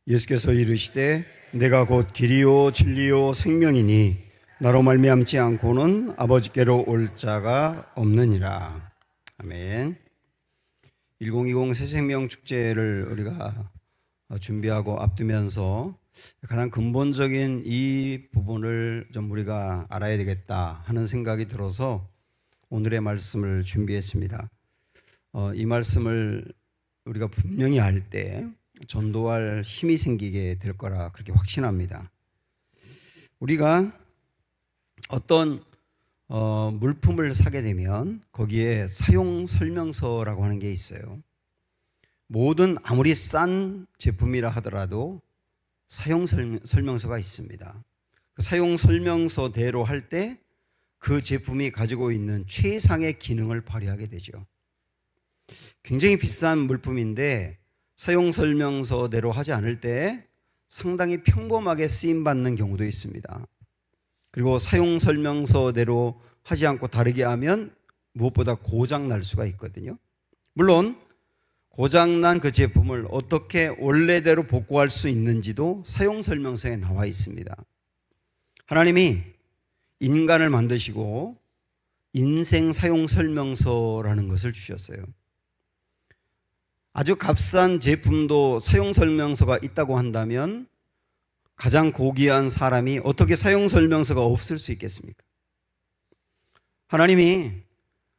예수께서 이르시되 내가 곧 길이요 진리요 생명이니 나로 말미암지 않고는 아버지께로 올 자가 없느니라. 아멘. 1020 새생명 축제를 우리가 준비하고 앞두면서 가장 근본적인 이 부분을 좀 우리가 알아야 되겠다 하는 생각이 들어서 오늘의 말씀을 준비했습니다. 이 말씀을 우리가 분명히 알 때 전도할 힘이 생기게 될 거라 그렇게 확신합니다. 우리가 어떤 물품을 사게 되면 거기에 사용 설명서라고 하는 게 있어요. 모든 아무리 싼 제품이라 하더라도 사용 설명서가 있습니다. 사용 설명서대로 할 때 그 제품이 가지고 있는 최상의 기능을 발휘하게 되죠. 굉장히 비싼 물품인데 사용 설명서대로 하지 않을 때 상당히 평범하게 쓰임받는 경우도 있습니다. 그리고 사용 설명서대로 하지 않고 다르게 하면 무엇보다 고장 날 수가 있거든요. 물론 고장난 그 제품을 어떻게 원래대로 복구할 수 있는지도 사용 설명서에 나와 있습니다. 하나님이 인간을 만드시고 인생 사용 설명서라는 것을 주셨어요. 아주 값싼 제품도 사용 설명서가 있다고 한다면 가장 고귀한 사람이 어떻게 사용 설명서가 없을 수 있겠습니까? 하나님이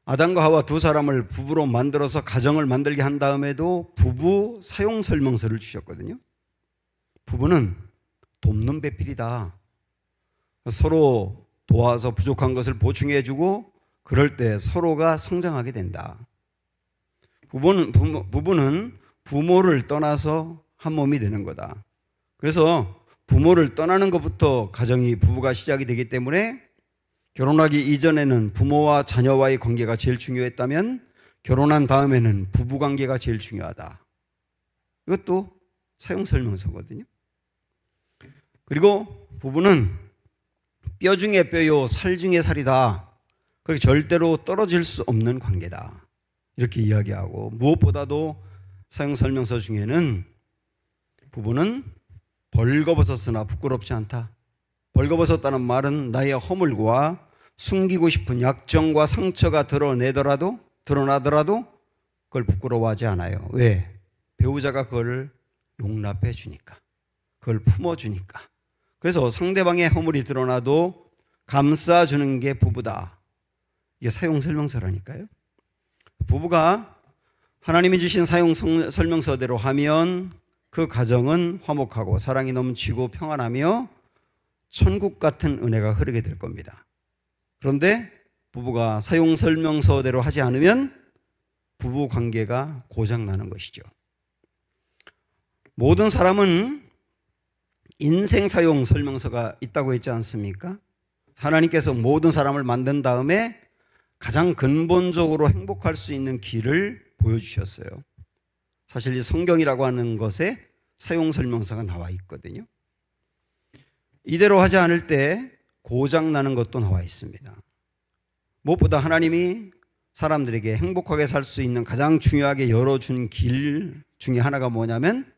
아담과 하와 두 사람을 부부로 만들어서 가정을 만들게 한 다음에도 부부 사용 설명서를 주셨거든요. 부부는 돕는 배필이다. 서로 도와서 부족한 것을 보충해주고 그럴 때 서로가 성장하게 된다. 부부는 부모를 떠나서 한 몸이 되는 거다. 그래서 부모를 떠나는 것부터 가정이 부부가 시작이 되기 때문에 결혼하기 이전에는 부모와 자녀와의 관계가 제일 중요했다면 결혼한 다음에는 부부 관계가 제일 중요하다. 이것도 사용 설명서거든요. 그리고 부부는 뼈 중에 뼈요 살 중에 살이다. 그렇게 절대로 떨어질 수 없는 관계다. 이렇게 이야기하고 무엇보다도 사용 설명서 중에는 부부는 벌거벗었으나 부끄럽지 않다. 벌거벗었다는 말은 나의 허물과 숨기고 싶은 약점과 상처가 드러나더라도 그걸 부끄러워하지 않아요. 왜? 배우자가 그걸 용납해 주니까. 그걸 품어주니까. 그래서 상대방의 허물이 드러나도 감싸주는 게 부부다. 이게 사용 설명서라니까요. 부부가 하나님이 주신 사용 설명서대로 하면 그 가정은 화목하고 사랑이 넘치고 평안하며 천국 같은 은혜가 흐르게 될 겁니다. 그런데 부부가 사용 설명서대로 하지 않으면 부부 관계가 고장나는 것이죠. 모든 사람은 인생 사용 설명서가 있다고 했지 않습니까? 하나님께서 모든 사람을 만든 다음에 가장 근본적으로 행복할 수 있는 길을 보여주셨어요. 사실 이 성경이라고 하는 것에 사용 설명서가 나와 있거든요. 이대로 하지 않을 때 고장나는 것도 나와 있습니다. 무엇보다 하나님이 사람들에게 행복하게 살 수 있는 가장 중요하게 열어준 길 중에 하나가 뭐냐면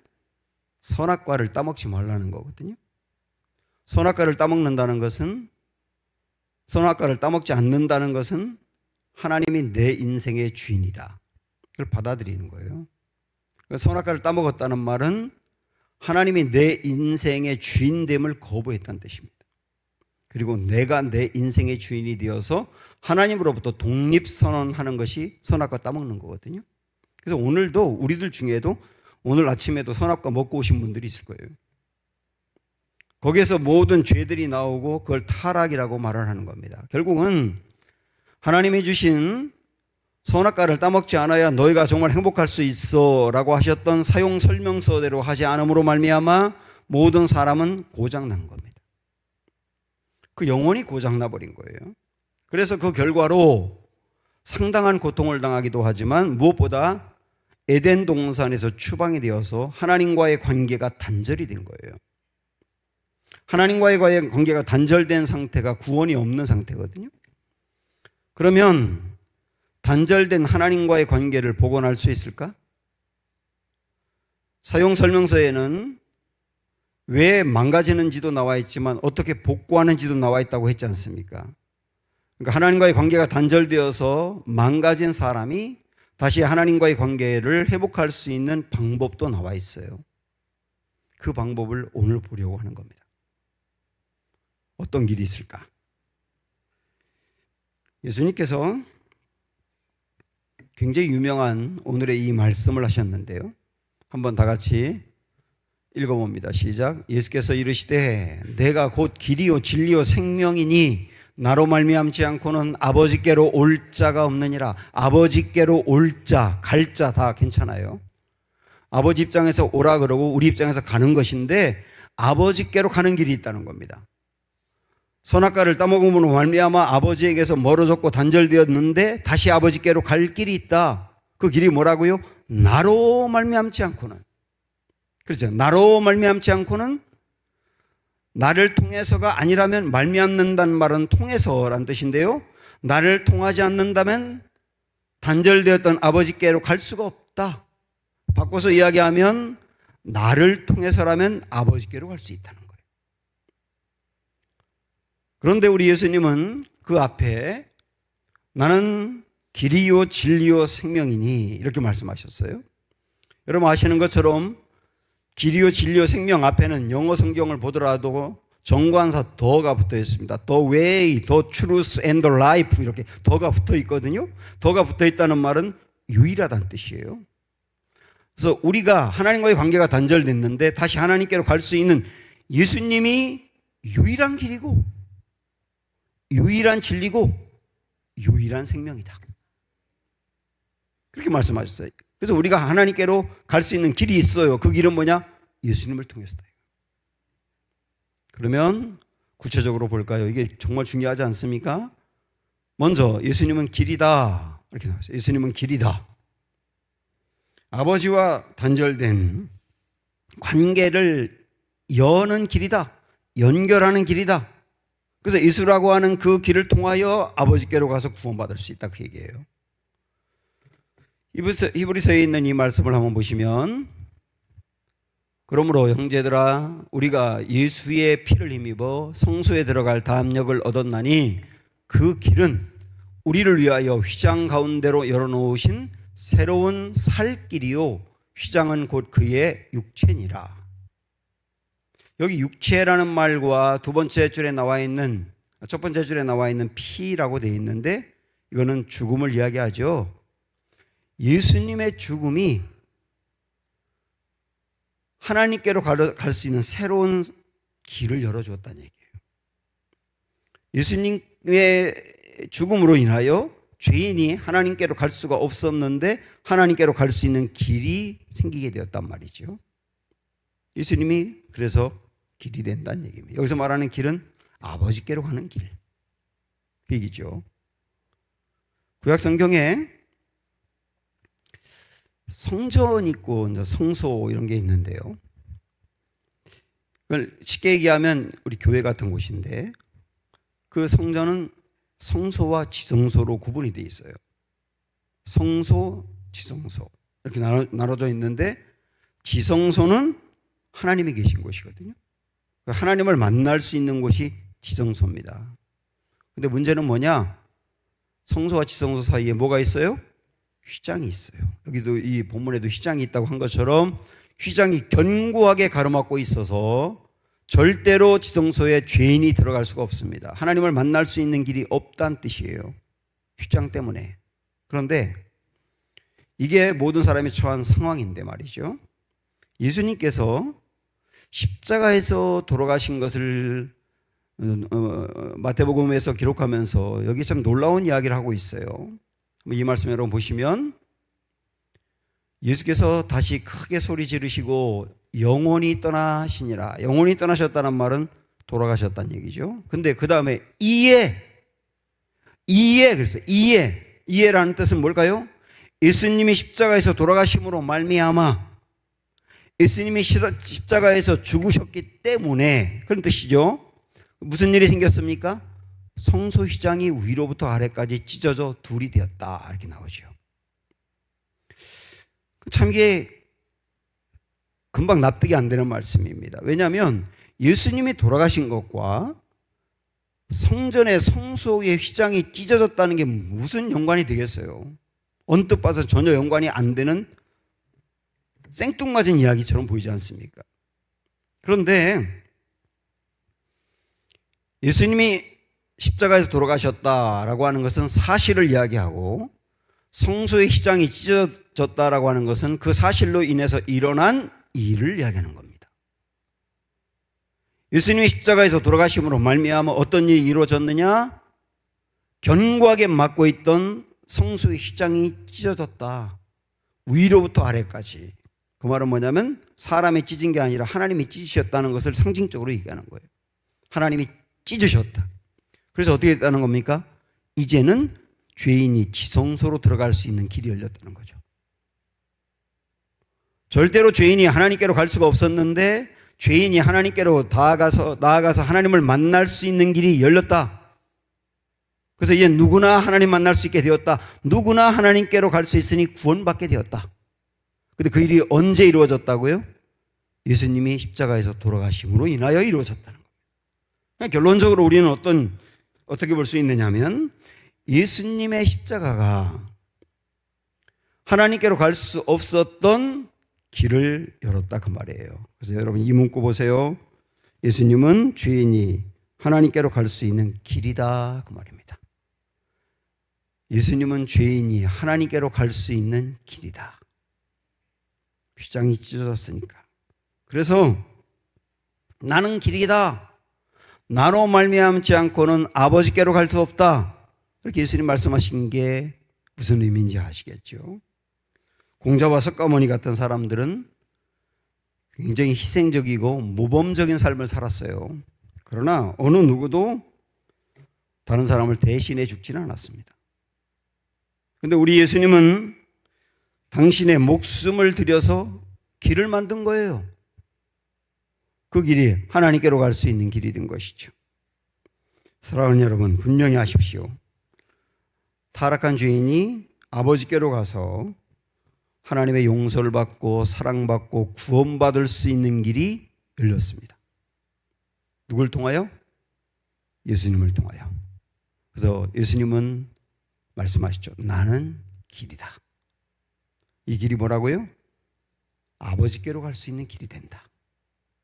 선악과를 따먹지 말라는 거거든요. 선악과를 따먹는다는 것은 선악과를 따먹지 않는다는 것은 하나님이 내 인생의 주인이다. 그걸 받아들이는 거예요. 선악과를 따먹었다는 말은 하나님이 내 인생의 주인됨을 거부했다는 뜻입니다. 그리고 내가 내 인생의 주인이 되어서 하나님으로부터 독립선언하는 것이 선악과 따먹는 거거든요. 그래서 오늘도 우리들 중에도 오늘 아침에도 선악과 먹고 오신 분들이 있을 거예요. 거기에서 모든 죄들이 나오고 그걸 타락이라고 말을 하는 겁니다. 결국은 하나님이 주신 선악과를 따먹지 않아야 너희가 정말 행복할 수 있어 라고 하셨던 사용 설명서대로 하지 않음으로 말미암아 모든 사람은 고장난 겁니다. 그 영혼이 고장나 버린 거예요. 그래서 그 결과로 상당한 고통을 당하기도 하지만 무엇보다 에덴 동산에서 추방이 되어서 하나님과의 관계가 단절이 된 거예요. 하나님과의 관계가 단절된 상태가 구원이 없는 상태거든요. 그러면 단절된 하나님과의 관계를 복원할 수 있을까? 사용 설명서에는 왜 망가지는지도 나와 있지만 어떻게 복구하는지도 나와 있다고 했지 않습니까? 그러니까 하나님과의 관계가 단절되어서 망가진 사람이 다시 하나님과의 관계를 회복할 수 있는 방법도 나와 있어요. 그 방법을 오늘 보려고 하는 겁니다. 어떤 길이 있을까? 예수님께서 굉장히 유명한 오늘의 이 말씀을 하셨는데요. 한번 다 같이 읽어봅니다. 시작. 예수께서 이르시되 내가 곧 길이요 진리요 생명이니 나로 말미암지 않고는 아버지께로 올 자가 없느니라. 아버지께로 올 자, 갈 자 다 괜찮아요. 아버지 입장에서 오라 그러고 우리 입장에서 가는 것인데 아버지께로 가는 길이 있다는 겁니다. 선악과를 따먹음으로 말미암아 아버지에게서 멀어졌고 단절되었는데 다시 아버지께로 갈 길이 있다. 그 길이 뭐라고요? 나로 말미암지 않고는. 그렇죠. 나로 말미암지 않고는, 나를 통해서가 아니라면 말미암는다는 말은 통해서란 뜻인데요. 나를 통하지 않는다면 단절되었던 아버지께로 갈 수가 없다. 바꿔서 이야기하면 나를 통해서라면 아버지께로 갈 수 있다는 거예요. 그런데 우리 예수님은 그 앞에 나는 길이요 진리요 생명이니 이렇게 말씀하셨어요. 여러분 아시는 것처럼 길이요 진리요 생명 앞에는 영어 성경을 보더라도 정관사 더가 붙어 있습니다. The way, the truth and the life 이렇게 더가 붙어 있거든요. 더가 붙어 있다는 말은 유일하다는 뜻이에요. 그래서 우리가 하나님과의 관계가 단절됐는데 다시 하나님께로 갈 수 있는 예수님이 유일한 길이고 유일한 진리고 유일한 생명이다. 그렇게 말씀하셨어요. 그래서 우리가 하나님께로 갈 수 있는 길이 있어요. 그 길은 뭐냐? 예수님을 통해서다. 그러면 구체적으로 볼까요? 이게 정말 중요하지 않습니까? 먼저 예수님은 길이다. 이렇게 나왔어요. 예수님은 길이다. 아버지와 단절된 관계를 여는 길이다. 연결하는 길이다. 그래서 예수라고 하는 그 길을 통하여 아버지께로 가서 구원받을 수 있다. 그 얘기예요. 히브리서에 있는 이 말씀을 한번 보시면, 그러므로 형제들아 우리가 예수의 피를 힘입어 성소에 들어갈 담력을 얻었나니 그 길은 우리를 위하여 휘장 가운데로 열어놓으신 새로운 살 길이요 휘장은 곧 그의 육체니라. 여기 육체라는 말과 두 번째 줄에 나와 있는, 첫 번째 줄에 나와 있는 피라고 되어 있는데 이거는 죽음을 이야기하죠. 예수님의 죽음이 하나님께로 갈 수 있는 새로운 길을 열어주었다는 얘기예요. 예수님의 죽음으로 인하여 죄인이 하나님께로 갈 수가 없었는데 하나님께로 갈 수 있는 길이 생기게 되었단 말이죠. 예수님이 그래서 길이 된다는 얘기입니다. 여기서 말하는 길은 아버지께로 가는 길, 그 얘기죠. 구약 성경에 성전 있고 이제 성소 이런 게 있는데요. 그걸 쉽게 얘기하면 우리 교회 같은 곳인데 그 성전은 성소와 지성소로 구분이 되어 있어요. 성소, 지성소 이렇게 나눠져 있는데 지성소는 하나님이 계신 곳이거든요. 하나님을 만날 수 있는 곳이 지성소입니다. 근데 문제는 뭐냐? 성소와 지성소 사이에 뭐가 있어요? 휘장이 있어요. 여기도 이 본문에도 휘장이 있다고 한 것처럼 휘장이 견고하게 가로막고 있어서 절대로 지성소에 죄인이 들어갈 수가 없습니다. 하나님을 만날 수 있는 길이 없다는 뜻이에요. 휘장 때문에. 그런데 이게 모든 사람이 처한 상황인데 말이죠. 예수님께서 십자가에서 돌아가신 것을 마태복음에서 기록하면서 여기 참 놀라운 이야기를 하고 있어요. 이 말씀 여러분 보시면 예수께서 다시 크게 소리 지르시고 영원히 떠나시니라. 영원히 떠나셨다는 말은 돌아가셨다는 얘기죠. 근데 그 다음에 그랬어요. 이해라는 뜻은 뭘까요? 예수님이 십자가에서 돌아가심으로 말미암아 예수님이 십자가에서 죽으셨기 때문에 그런 뜻이죠. 무슨 일이 생겼습니까? 성소 휘장이 위로부터 아래까지 찢어져 둘이 되었다. 이렇게 나오죠. 참 이게 금방 납득이 안 되는 말씀입니다. 왜냐하면 예수님이 돌아가신 것과 성전의 성소의 휘장이 찢어졌다는 게 무슨 연관이 되겠어요? 언뜻 봐서 전혀 연관이 안 되는 생뚱맞은 이야기처럼 보이지 않습니까? 그런데 예수님이 십자가에서 돌아가셨다라고 하는 것은 사실을 이야기하고, 성소의 휘장이 찢어졌다라고 하는 것은 그 사실로 인해서 일어난 일을 이야기하는 겁니다. 예수님이 십자가에서 돌아가심으로 말미암아 어떤 일이 이루어졌느냐? 견고하게 막고 있던 성소의 휘장이 찢어졌다. 위로부터 아래까지. 그 말은 뭐냐면 사람이 찢은 게 아니라 하나님이 찢으셨다는 것을 상징적으로 얘기하는 거예요. 하나님이 찢으셨다. 그래서 어떻게 됐다는 겁니까? 이제는 죄인이 지성소로 들어갈 수 있는 길이 열렸다는 거죠. 절대로 죄인이 하나님께로 갈 수가 없었는데 죄인이 하나님께로 나아가서 하나님을 만날 수 있는 길이 열렸다. 그래서 이제 누구나 하나님 만날 수 있게 되었다. 누구나 하나님께로 갈 수 있으니 구원받게 되었다. 근데 그 일이 언제 이루어졌다고요? 예수님이 십자가에서 돌아가심으로 인하여 이루어졌다는 겁니다. 결론적으로 우리는 어떻게 볼 수 있느냐 하면, 예수님의 십자가가 하나님께로 갈 수 없었던 길을 열었다, 그 말이에요. 그래서 여러분 이 문구 보세요. 예수님은 죄인이 하나님께로 갈 수 있는 길이다, 그 말입니다. 예수님은 죄인이 하나님께로 갈 수 있는 길이다. 휘장이 찢어졌으니까. 그래서 나는 길이다. 나로 말미암지 않고는 아버지께로 갈 수 없다. 이렇게 예수님 말씀하신 게 무슨 의미인지 아시겠죠? 공자와 석가모니 같은 사람들은 굉장히 희생적이고 모범적인 삶을 살았어요. 그러나 어느 누구도 다른 사람을 대신해 죽지는 않았습니다. 그런데 우리 예수님은 당신의 목숨을 들여서 길을 만든 거예요. 그 길이 하나님께로 갈 수 있는 길이 된 것이죠. 사랑하는 여러분, 분명히 아십시오. 타락한 죄인이 아버지께로 가서 하나님의 용서를 받고 사랑받고 구원받을 수 있는 길이 열렸습니다. 누굴 통하여? 예수님을 통하여. 그래서 예수님은 말씀하시죠. 나는 길이다. 이 길이 뭐라고요? 아버지께로 갈 수 있는 길이 된다.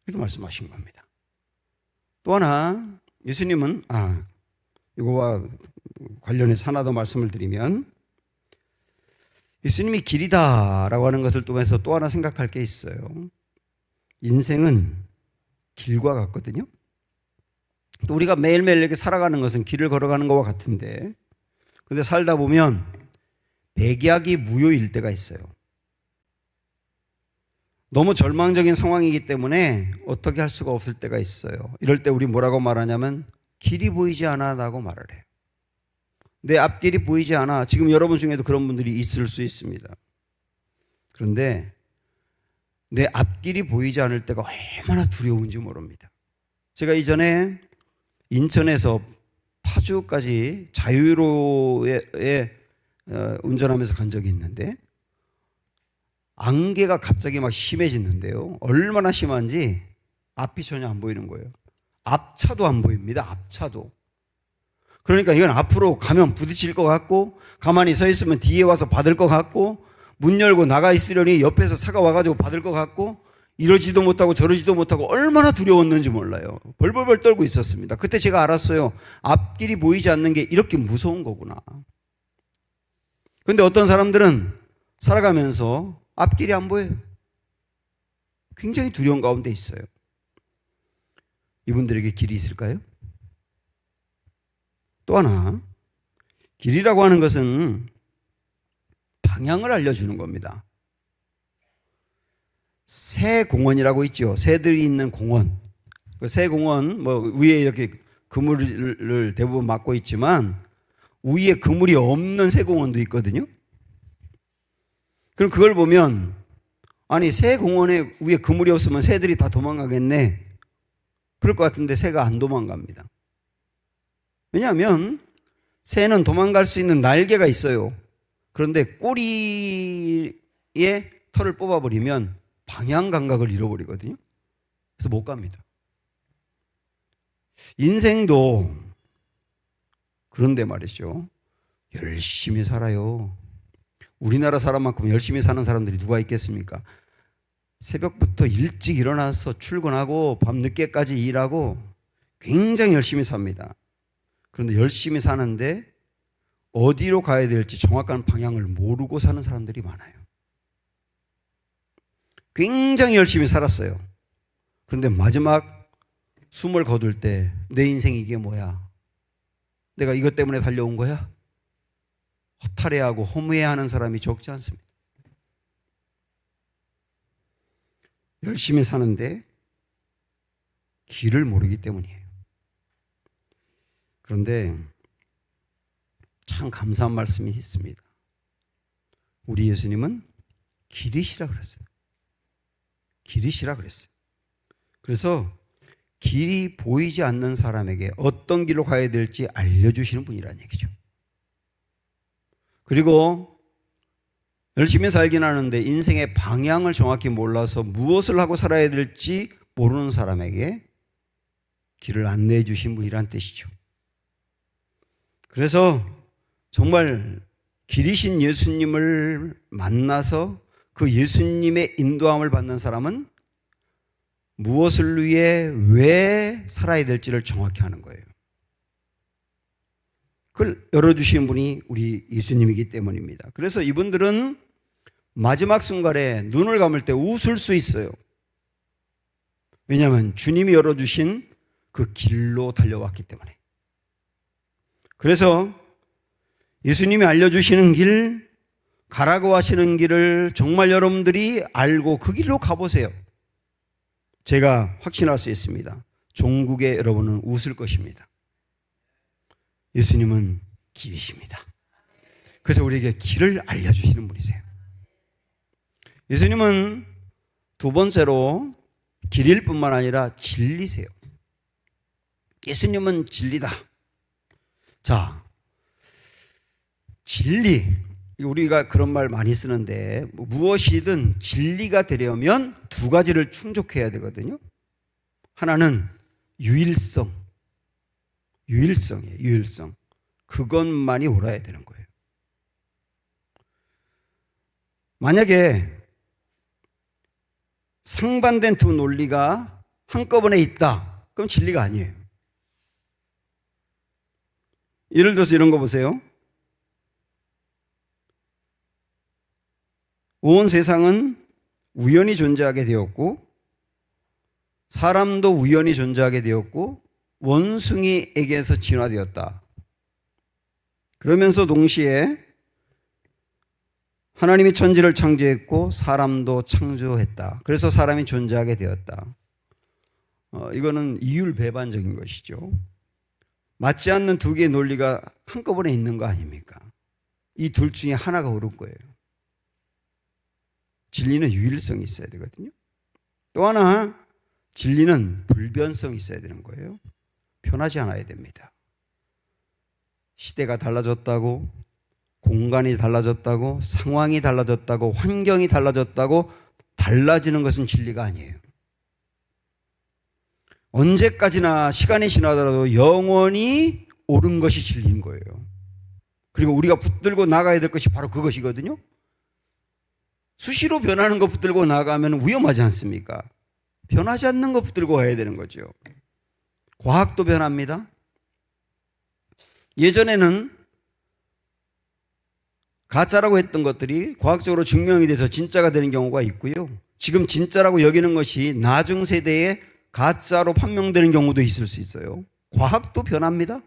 이렇게 말씀하신 겁니다. 또 하나 예수님은 이거와 관련해서 하나 더 말씀을 드리면, 예수님이 길이다라고 하는 것을 통해서 또 하나 생각할 게 있어요. 인생은 길과 같거든요. 우리가 매일매일 이렇게 살아가는 것은 길을 걸어가는 것과 같은데, 근데 살다 보면 백약이 무효일 때가 있어요. 너무 절망적인 상황이기 때문에 어떻게 할 수가 없을 때가 있어요. 이럴 때 우리 뭐라고 말하냐면 길이 보이지 않아 라고 말을 해요. 내 앞길이 보이지 않아. 지금 여러분 중에도 그런 분들이 있을 수 있습니다. 그런데 내 앞길이 보이지 않을 때가 얼마나 두려운지 모릅니다. 제가 이전에 인천에서 파주까지 자유로에 운전하면서 간 적이 있는데, 안개가 갑자기 막 심해지는데요. 얼마나 심한지 앞이 전혀 안 보이는 거예요. 앞차도 안 보입니다. 앞차도. 그러니까 이건 앞으로 가면 부딪힐 것 같고, 가만히 서 있으면 뒤에 와서 받을 것 같고, 문 열고 나가 있으려니 옆에서 차가 와가지고 받을 것 같고, 이러지도 못하고 저러지도 못하고 얼마나 두려웠는지 몰라요. 벌벌벌 떨고 있었습니다. 그때 제가 알았어요. 앞길이 보이지 않는 게 이렇게 무서운 거구나. 그런데 어떤 사람들은 살아가면서 앞길이 안 보여요. 굉장히 두려운 가운데 있어요. 이분들에게 길이 있을까요? 또 하나, 길이라고 하는 것은 방향을 알려주는 겁니다. 새 공원이라고 있죠. 새들이 있는 공원. 그 새 공원 위에 이렇게 그물을 대부분 막고 있지만 위에 그물이 없는 새 공원도 있거든요. 그럼 그걸 보면, 아니 새 공원에 위에 그물이 없으면 새들이 다 도망가겠네. 그럴 것 같은데 새가 안 도망갑니다. 왜냐하면 새는 도망갈 수 있는 날개가 있어요. 그런데 꼬리에 털을 뽑아버리면 방향 감각을 잃어버리거든요. 그래서 못 갑니다. 인생도 그런데 말이죠. 열심히 살아요. 우리나라 사람만큼 열심히 사는 사람들이 누가 있겠습니까? 새벽부터 일찍 일어나서 출근하고 밤 늦게까지 일하고 굉장히 열심히 삽니다. 그런데 열심히 사는데 어디로 가야 될지 정확한 방향을 모르고 사는 사람들이 많아요. 굉장히 열심히 살았어요. 그런데 마지막 숨을 거둘 때 내 인생이 이게 뭐야? 내가 이것 때문에 달려온 거야? 허탈해하고 허무해하는 사람이 적지 않습니다. 열심히 사는데 길을 모르기 때문이에요. 그런데 참 감사한 말씀이 있습니다. 우리 예수님은 길이시라 그랬어요. 길이시라 그랬어요. 그래서 길이 보이지 않는 사람에게 어떤 길로 가야 될지 알려주시는 분이라는 얘기죠. 그리고 열심히 살긴 하는데 인생의 방향을 정확히 몰라서 무엇을 하고 살아야 될지 모르는 사람에게 길을 안내해 주신 분이란 뜻이죠. 그래서 정말 길이신 예수님을 만나서 그 예수님의 인도함을 받는 사람은 무엇을 위해 왜 살아야 될지를 정확히 하는 거예요. 그걸 열어주신 분이 우리 예수님이기 때문입니다. 그래서 이분들은 마지막 순간에 눈을 감을 때 웃을 수 있어요. 왜냐하면 주님이 열어주신 그 길로 달려왔기 때문에. 그래서 예수님이 알려주시는 길, 가라고 하시는 길을 정말 여러분들이 알고 그 길로 가보세요. 제가 확신할 수 있습니다. 종국의 여러분은 웃을 것입니다. 예수님은 길이십니다. 그래서 우리에게 길을 알려주시는 분이세요. 예수님은 두 번째로 길일 뿐만 아니라 진리세요. 예수님은 진리다. 자, 진리. 우리가 그런 말 많이 쓰는데 무엇이든 진리가 되려면 두 가지를 충족해야 되거든요. 하나는 유일성이에요. 유일성. 그것만이 옳아야 되는 거예요. 만약에 상반된 두 논리가 한꺼번에 있다. 그럼 진리가 아니에요. 예를 들어서 이런 거 보세요. 온 세상은 우연히 존재하게 되었고 사람도 우연히 존재하게 되었고 원숭이에게서 진화되었다. 그러면서 동시에 하나님이 천지를 창조했고 사람도 창조했다. 그래서 사람이 존재하게 되었다. 이거는 이율배반적인 것이죠. 맞지 않는 두 개의 논리가 한꺼번에 있는 거 아닙니까? 이 둘 중에 하나가 옳은 거예요. 진리는 유일성이 있어야 되거든요. 또 하나, 진리는 불변성이 있어야 되는 거예요. 변하지 않아야 됩니다. 시대가 달라졌다고, 공간이 달라졌다고, 상황이 달라졌다고, 환경이 달라졌다고 달라지는 것은 진리가 아니에요. 언제까지나 시간이 지나더라도 영원히 옳은 것이 진리인 거예요. 그리고 우리가 붙들고 나가야 될 것이 바로 그것이거든요. 수시로 변하는 거 붙들고 나가면 위험하지 않습니까? 변하지 않는 거 붙들고 가야 되는 거죠. 과학도 변합니다. 예전에는 가짜라고 했던 것들이 과학적으로 증명이 돼서 진짜가 되는 경우가 있고요. 지금 진짜라고 여기는 것이 나중 세대에 가짜로 판명되는 경우도 있을 수 있어요. 과학도 변합니다.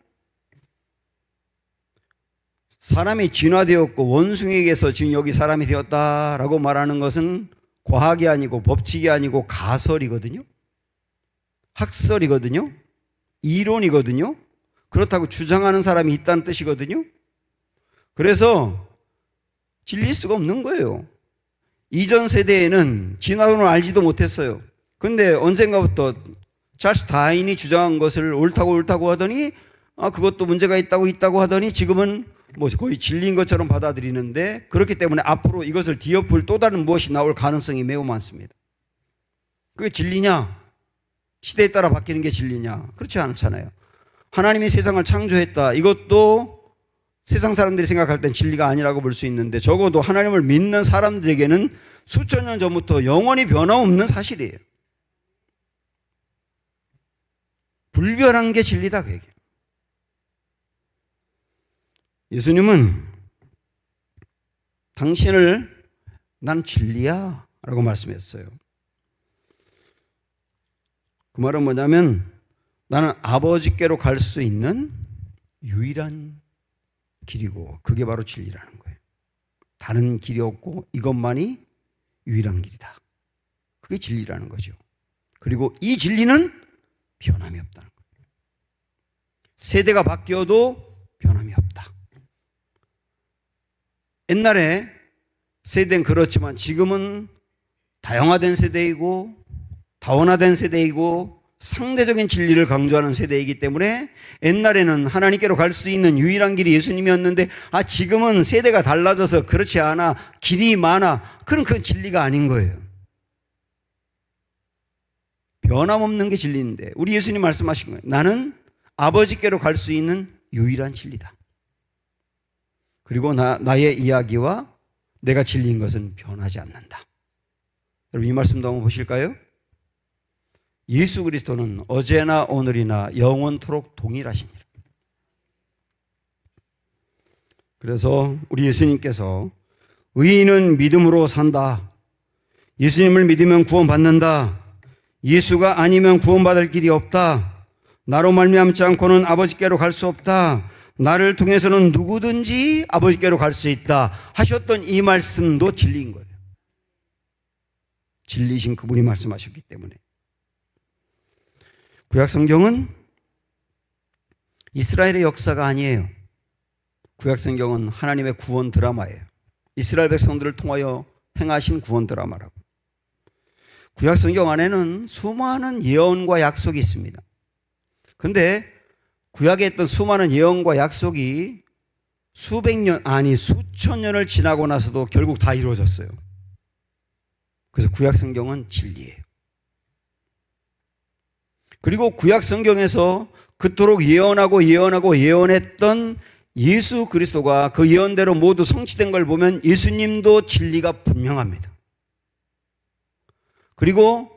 사람이 진화되었고 원숭이에게서 지금 여기 사람이 되었다라고 말하는 것은 과학이 아니고 법칙이 아니고 가설이거든요. 학설이거든요. 이론이거든요. 그렇다고 주장하는 사람이 있다는 뜻이거든요. 그래서 진리일 수가 없는 거예요. 이전 세대에는 진화론을 알지도 못했어요. 근데 언젠가부터 찰스 다윈이 주장한 것을 옳다고 하더니 그것도 문제가 있다고 하더니 지금은 뭐 거의 진리인 것처럼 받아들이는데, 그렇기 때문에 앞으로 이것을 뒤엎을 또 다른 무엇이 나올 가능성이 매우 많습니다. 그게 진리냐? 시대에 따라 바뀌는 게 진리냐? 그렇지 않잖아요. 하나님이 세상을 창조했다. 이것도 세상 사람들이 생각할 땐 진리가 아니라고 볼 수 있는데 적어도 하나님을 믿는 사람들에게는 수천 년 전부터 영원히 변함없는 사실이에요. 불변한 게 진리다 그 얘기예요. 예수님은 당신을 난 진리야 라고 말씀했어요. 그 말은 뭐냐면 나는 아버지께로 갈 수 있는 유일한 길이고 그게 바로 진리라는 거예요. 다른 길이 없고 이것만이 유일한 길이다. 그게 진리라는 거죠. 그리고 이 진리는 변함이 없다는 거예요. 세대가 바뀌어도 변함이 없다. 옛날에 세대는 그렇지만 지금은 다양화된 세대이고 다원화된 세대이고 상대적인 진리를 강조하는 세대이기 때문에 옛날에는 하나님께로 갈 수 있는 유일한 길이 예수님이었는데 지금은 세대가 달라져서 그렇지 않아 길이 많아 그럼 그건 진리가 아닌 거예요. 변함없는 게 진리인데 우리 예수님 말씀하신 거예요. 나는 아버지께로 갈 수 있는 유일한 진리다. 그리고 나의 이야기와 내가 진리인 것은 변하지 않는다. 여러분 이 말씀도 한번 보실까요? 예수 그리스도는 어제나 오늘이나 영원토록 동일하시니라. 그래서 우리 예수님께서 의인은 믿음으로 산다. 예수님을 믿으면 구원받는다. 예수가 아니면 구원받을 길이 없다. 나로 말미암지 않고는 아버지께로 갈 수 없다. 나를 통해서는 누구든지 아버지께로 갈 수 있다 하셨던 이 말씀도 진리인 거예요. 진리신 그분이 말씀하셨기 때문에. 구약성경은 이스라엘의 역사가 아니에요. 구약성경은 하나님의 구원 드라마예요. 이스라엘 백성들을 통하여 행하신 구원 드라마라고. 구약성경 안에는 수많은 예언과 약속이 있습니다. 그런데 구약에 있던 수많은 예언과 약속이 수백 년 아니 수천 년을 지나고 나서도 결국 다 이루어졌어요. 그래서 구약성경은 진리예요. 그리고 구약성경에서 그토록 예언했던 예수 그리스도가 그 예언대로 모두 성취된 걸 보면 예수님도 진리가 분명합니다. 그리고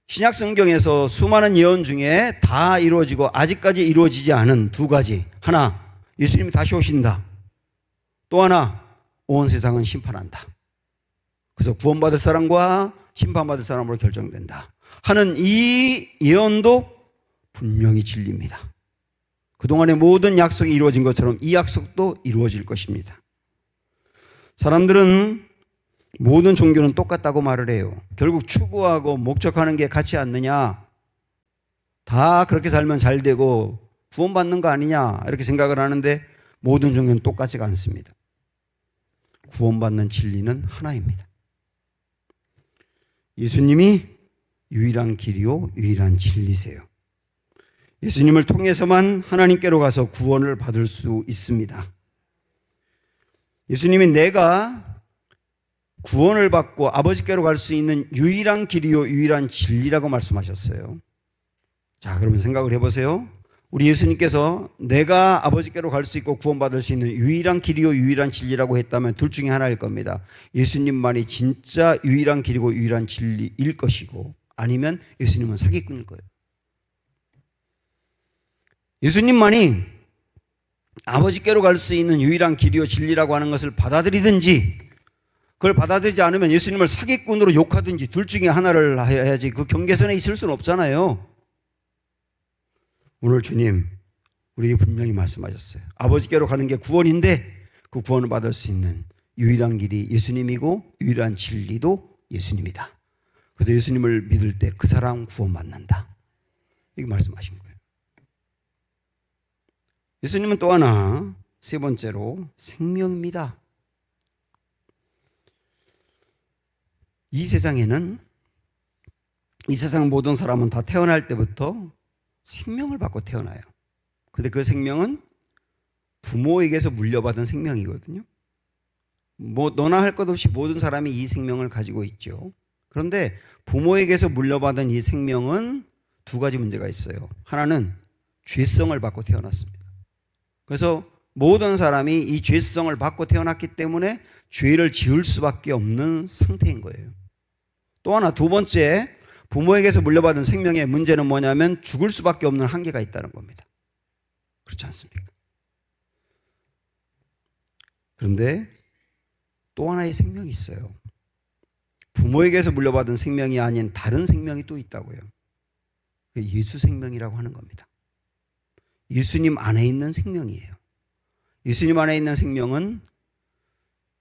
신약성경에서 수많은 예언 중에 다 이루어지고 아직까지 이루어지지 않은 두 가지. 하나, 예수님이 다시 오신다. 또 하나, 온 세상은 심판한다. 그래서 구원받을 사람과 심판받을 사람으로 결정된다 하는 이 예언도 분명히 진리입니다. 그동안의 모든 약속이 이루어진 것처럼 이 약속도 이루어질 것입니다. 사람들은 모든 종교는 똑같다고 말을 해요. 결국 추구하고 목적하는 게 같지 않느냐. 다 그렇게 살면 잘 되고 구원받는 거 아니냐 이렇게 생각을 하는데 모든 종교는 똑같지가 않습니다. 구원받는 진리는 하나입니다. 예수님이 유일한 길이요 유일한 진리세요. 예수님을 통해서만 하나님께로 가서 구원을 받을 수 있습니다. 예수님이 내가 구원을 받고 아버지께로 갈 수 있는 유일한 길이요 유일한 진리라고 말씀하셨어요. 자, 그러면 생각을 해보세요. 우리 예수님께서 내가 아버지께로 갈 수 있고 구원받을 수 있는 유일한 길이요 유일한 진리라고 했다면 둘 중에 하나일 겁니다. 예수님만이 진짜 유일한 길이고 유일한 진리일 것이고 아니면 예수님은 사기꾼일 거예요. 예수님만이 아버지께로 갈 수 있는 유일한 길이요 진리라고 하는 것을 받아들이든지 그걸 받아들이지 않으면 예수님을 사기꾼으로 욕하든지 둘 중에 하나를 해야지 그 경계선에 있을 수는 없잖아요. 오늘 주님 우리에게 분명히 말씀하셨어요. 아버지께로 가는 게 구원인데 그 구원을 받을 수 있는 유일한 길이 예수님이고 유일한 진리도 예수님이다. 그래서 예수님을 믿을 때 그 사람 구원받는다. 이렇게 말씀하신 거예요. 예수님은 또 하나 세 번째로 생명입니다. 이 세상에는 이 세상 모든 사람은 다 태어날 때부터 생명을 받고 태어나요. 그런데 그 생명은 부모에게서 물려받은 생명이거든요. 뭐 너나 할 것 없이 모든 사람이 이 생명을 가지고 있죠. 그런데 부모에게서 물려받은 이 생명은 두 가지 문제가 있어요. 하나는 죄성을 받고 태어났습니다. 그래서 모든 사람이 이 죄성을 받고 태어났기 때문에 죄를 지을 수밖에 없는 상태인 거예요. 또 하나, 두 번째, 부모에게서 물려받은 생명의 문제는 뭐냐면 죽을 수밖에 없는 한계가 있다는 겁니다. 그렇지 않습니까? 그런데 또 하나의 생명이 있어요. 부모에게서 물려받은 생명이 아닌 다른 생명이 또 있다고요. 예수 생명이라고 하는 겁니다. 예수님 안에 있는 생명이에요. 예수님 안에 있는 생명은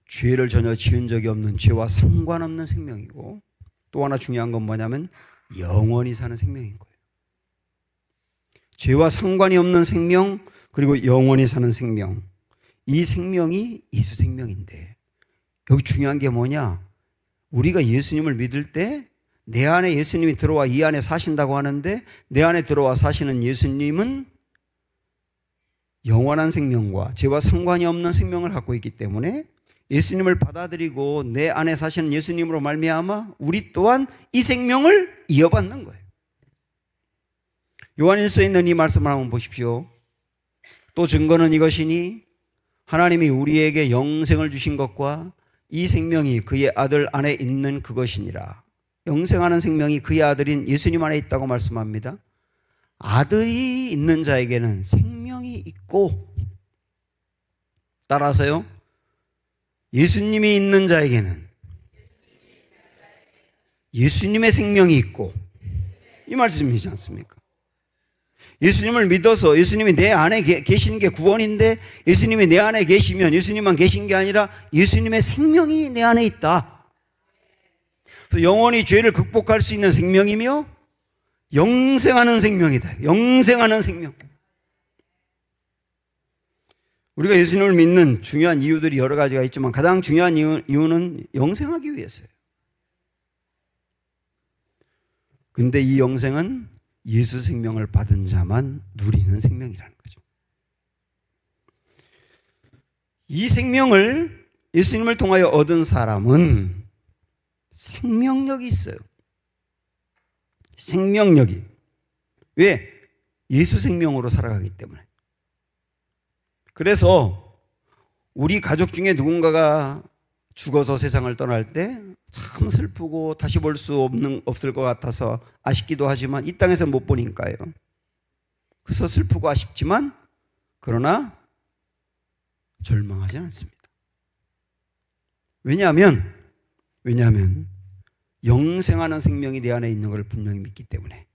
죄를 전혀 지은 적이 없는, 죄와 상관없는 생명이고, 또 하나 중요한 건 뭐냐면 영원히 사는 생명인 거예요. 죄와 상관이 없는 생명, 그리고 영원히 사는 생명. 이 생명이 예수 생명인데, 여기 중요한 게 뭐냐? 우리가 예수님을 믿을 때 내 안에 예수님이 들어와 이 안에 사신다고 하는데, 내 안에 들어와 사시는 예수님은 영원한 생명과 죄와 상관이 없는 생명을 갖고 있기 때문에 예수님을 받아들이고 내 안에 사시는 예수님으로 말미암아 우리 또한 이 생명을 이어받는 거예요. 요한일서에 있는 이 말씀을 한번 보십시오. 또 증거는 이것이니 하나님이 우리에게 영생을 주신 것과 이 생명이 그의 아들 안에 있는 그것이니라. 영생하는 생명이 그의 아들인 예수님 안에 있다고 말씀합니다. 아들이 있는 자에게는 생명이 있고, 따라서요, 예수님이 있는 자에게는 예수님의 생명이 있고, 이 말씀이지 않습니까? 예수님을 믿어서 예수님이 내 안에 계시는 게 구원인데, 예수님이 내 안에 계시면 예수님만 계신 게 아니라 예수님의 생명이 내 안에 있다. 그래서 영원히 죄를 극복할 수 있는 생명이며 영생하는 생명이다. 영생하는 생명. 우리가 예수님을 믿는 중요한 이유들이 여러 가지가 있지만 가장 중요한 이유는 영생하기 위해서예요. 근데 이 영생은 예수 생명을 받은 자만 누리는 생명이라는 거죠. 이 생명을 예수님을 통하여 얻은 사람은 생명력이 있어요. 생명력이. 왜? 예수 생명으로 살아가기 때문에. 그래서 우리 가족 중에 누군가가 죽어서 세상을 떠날 때 참 슬프고 다시 볼 수 없을 것 같아서 아쉽기도 하지만 이 땅에서 못 보니까요. 그래서 슬프고 아쉽지만 그러나 절망하지는 않습니다. 왜냐하면 영생하는 생명이 내 안에 있는 걸 분명히 믿기 때문에.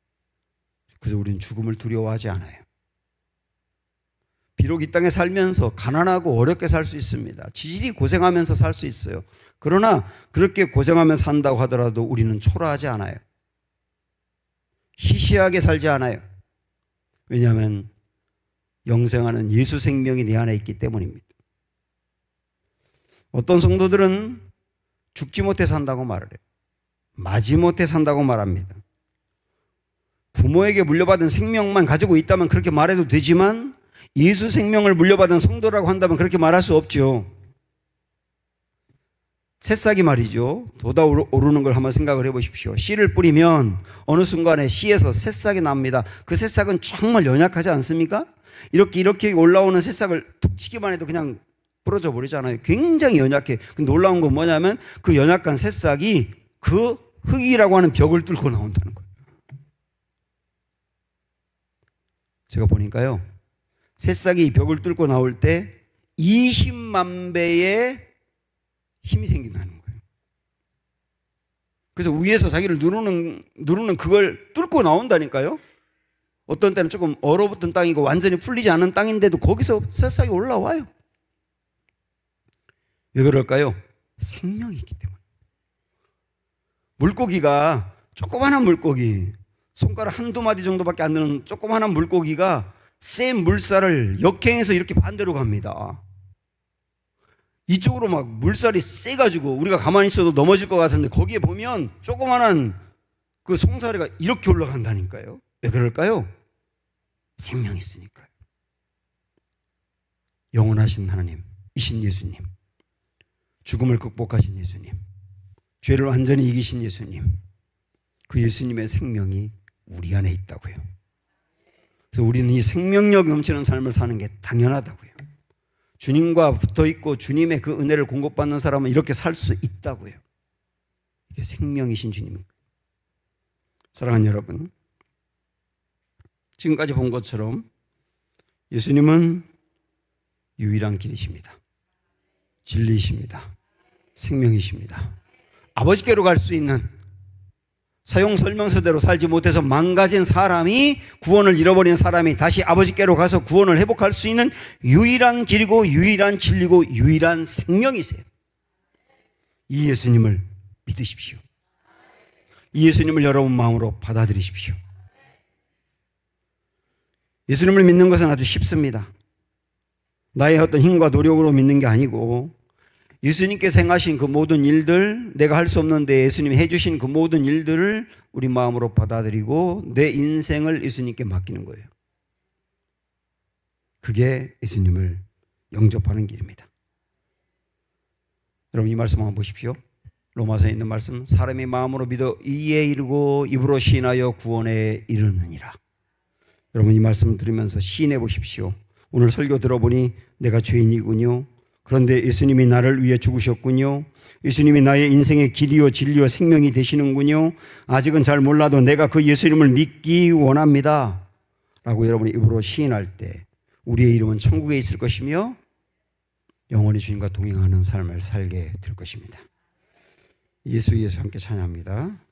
그래서 우리는 죽음을 두려워하지 않아요. 비록 이 땅에 살면서 가난하고 어렵게 살 수 있습니다. 지질이 고생하면서 살 수 있어요. 그러나 그렇게 고생하면서 산다고 하더라도 우리는 초라하지 않아요. 시시하게 살지 않아요. 왜냐하면 영생하는 예수 생명이 내 안에 있기 때문입니다. 어떤 성도들은 죽지 못해 산다고 말을 해요. 마지못해 산다고 말합니다. 부모에게 물려받은 생명만 가지고 있다면 그렇게 말해도 되지만 예수 생명을 물려받은 성도라고 한다면 그렇게 말할 수 없죠. 새싹이 말이죠. 돋아오르는 걸 한번 생각을 해보십시오. 씨를 뿌리면 어느 순간에 씨에서 새싹이 납니다. 그 새싹은 정말 연약하지 않습니까? 이렇게 올라오는 새싹을 툭 치기만 해도 그냥 부러져 버리잖아요. 굉장히 연약해. 근데 놀라운 건 뭐냐면 그 연약한 새싹이 그 흙이라고 하는 벽을 뚫고 나온다는 거예요. 제가 보니까요, 새싹이 벽을 뚫고 나올 때 20만 배의 힘이 생긴다는 거예요. 그래서 위에서 자기를 누르는 그걸 뚫고 나온다니까요. 어떤 때는 조금 얼어붙은 땅이고 완전히 풀리지 않은 땅인데도 거기서 새싹이 올라와요. 왜 그럴까요? 생명이 있기 때문에. 물고기가, 조그마한 물고기, 손가락 한두 마디 정도밖에 안 되는 조그마한 물고기가 센 물살을 역행해서 이렇게 반대로 갑니다. 이쪽으로 막 물살이 세가지고 우리가 가만히 있어도 넘어질 것 같은데 거기에 보면 조그마한 그 송사리가 이렇게 올라간다니까요. 왜 그럴까요? 생명이 있으니까요. 영원하신 하나님, 이신 예수님, 죽음을 극복하신 예수님, 죄를 완전히 이기신 예수님, 그 예수님의 생명이 우리 안에 있다고요. 그래서 우리는 이 생명력 넘치는 삶을 사는 게 당연하다고요. 주님과 붙어 있고 주님의 그 은혜를 공급받는 사람은 이렇게 살 수 있다고요. 이게 생명이신 주님입니다. 사랑하는 여러분, 지금까지 본 것처럼 예수님은 유일한 길이십니다. 진리이십니다. 생명이십니다. 아버지께로 갈 수 있는, 사용 설명서대로 살지 못해서 망가진 사람이, 구원을 잃어버린 사람이 다시 아버지께로 가서 구원을 회복할 수 있는 유일한 길이고 유일한 진리고 유일한 생명이세요. 이 예수님을 믿으십시오. 이 예수님을 여러분 마음으로 받아들이십시오. 예수님을 믿는 것은 아주 쉽습니다. 나의 어떤 힘과 노력으로 믿는 게 아니고 예수님께서 행하신 그 모든 일들, 내가 할 수 없는데 예수님이 해주신 그 모든 일들을 우리 마음으로 받아들이고 내 인생을 예수님께 맡기는 거예요. 그게 예수님을 영접하는 길입니다. 여러분, 이 말씀 한번 보십시오. 로마서에 있는 말씀, 사람이 마음으로 믿어 이에 이르고 입으로 시인하여 구원에 이르느니라. 여러분, 이 말씀 들으면서 시인해 보십시오. 오늘 설교 들어보니 내가 죄인이군요. 그런데 예수님이 나를 위해 죽으셨군요. 예수님이 나의 인생의 길이요 진리요 생명이 되시는군요. 아직은 잘 몰라도 내가 그 예수님을 믿기 원합니다. 라고 여러분이 입으로 시인할 때 우리의 이름은 천국에 있을 것이며 영원히 주님과 동행하는 삶을 살게 될 것입니다. 예수 함께 찬양합니다.